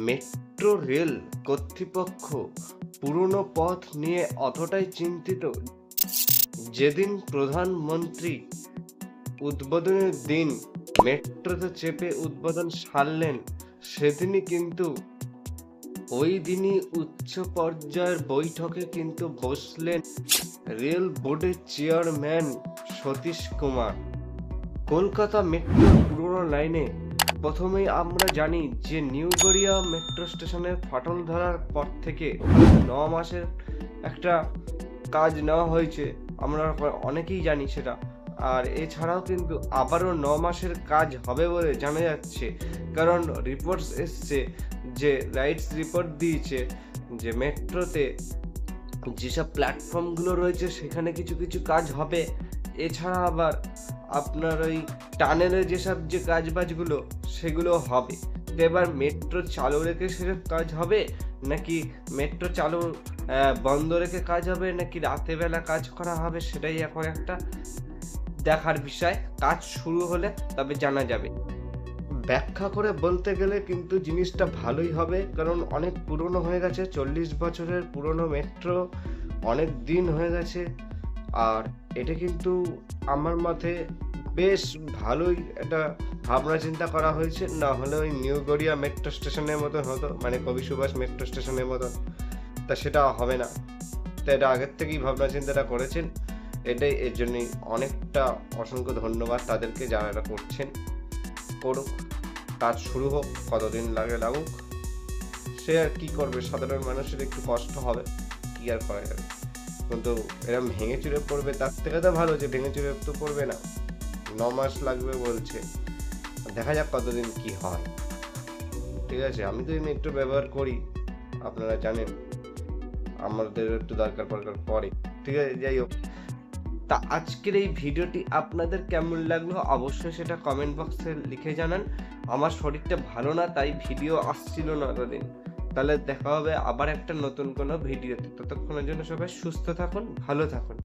Metro rail কর্তৃপক্ষ পুরনো পথ নিয়ে অতটাই চিন্তিত, যেদিন প্রধানমন্ত্রী উদ্বোধনের দিন মেট্রোতে চেপে উদ্বোধন সারলেন, সেদিনই কিন্তু ওই দিনই উচ্চ পর্যায়ের বৈঠকে কিন্তু বসলেন রেল বোর্ডের চেয়ারম্যান সতীশ কুমার। কলকাতা মেট্রোর পুরনো লাইনে প্রথমেই আমরা জানি যে নিউ গড়িয়া মেট্রো স্টেশনের ফাটল ধরার পর থেকে 9 মাসের একটা কাজ নেওয়া হয়েছে, আমরা অনেকেই জানি সেটা। আর এছাড়াও কিন্তু আবারও 9 মাসের কাজ হবে বলে জানা যাচ্ছে, কারণ রিপোর্টস এসছে, যে রাইটস রিপোর্ট দিয়েছে যে মেট্রোতে যেসব প্ল্যাটফর্মগুলো রয়েছে সেখানে কিছু কিছু কাজ হবে। এছাড়া আবার আপনার ওই টানেলে যেসব যে কাজবাজগুলো সেগুলো হবে। তো এবার মেট্রো চালু রেখে সেসব কাজ হবে, নাকি মেট্রো চালু বন্ধ রেখে কাজ হবে, নাকি রাতের বেলা কাজ করা হবে, সেটাই এখন একটা দেখার বিষয়। কাজ শুরু হলে তবে জানা যাবে। ব্যাখ্যা করে বলতে গেলে কিন্তু জিনিসটা ভালোই হবে, কারণ অনেক পুরনো হয়ে গেছে, 40 বছরের পুরনো মেট্রো, অনেক দিন হয়ে গেছে। আর এটা কিন্তু আমার মতে বেশ ভালোই একটা ভাবনা চিন্তা করা হয়েছে, না হলে ওই নিউ গড়িয়া মেট্রো স্টেশনের মতন হতো, মানে কবি সুভাষ মেট্রো স্টেশনের মতন, তা সেটা হবে না। তো এটা আগের থেকেই ভাবনা চিন্তাটা করেছেন, এটাই এর জন্যই অনেকটা অসংখ্য ধন্যবাদ তাদেরকে যারা এটা করছেন। করুক, কাজ শুরু হোক, কতদিন লাগে লাগুক, সে আর কি করবে, সাধারণ মানুষের একটু কষ্ট হবে, কি আর করা যাবে। কিন্তু এরকম ভেঙে চুরে পড়বে, তার থেকে তো ভালো যে ভেঙে চুরে তো পড়বে না। 9 মাস লাগবে বলছে, দেখা যাক কতদিন কি হয়। ঠিক আছে, আমি তো এই মেট্রো ব্যবহার করি, আপনারা জানেন, আমাদের একটু দরকার পড়ে। ঠিক আছে, যাই হোক, তা আজকের এই ভিডিওটি আপনাদের কেমন লাগলো অবশ্যই সেটা কমেন্ট বক্সে লিখে জানান। আমার শরীরটা ভালো না, তাই ভিডিও আসছিল না এতদিন। তাহলে দেখা হবে আবার একটা নতুন কোনো ভিডিওতে। ততক্ষণের জন্য সবাই সুস্থ থাকুন, ভালো থাকুন।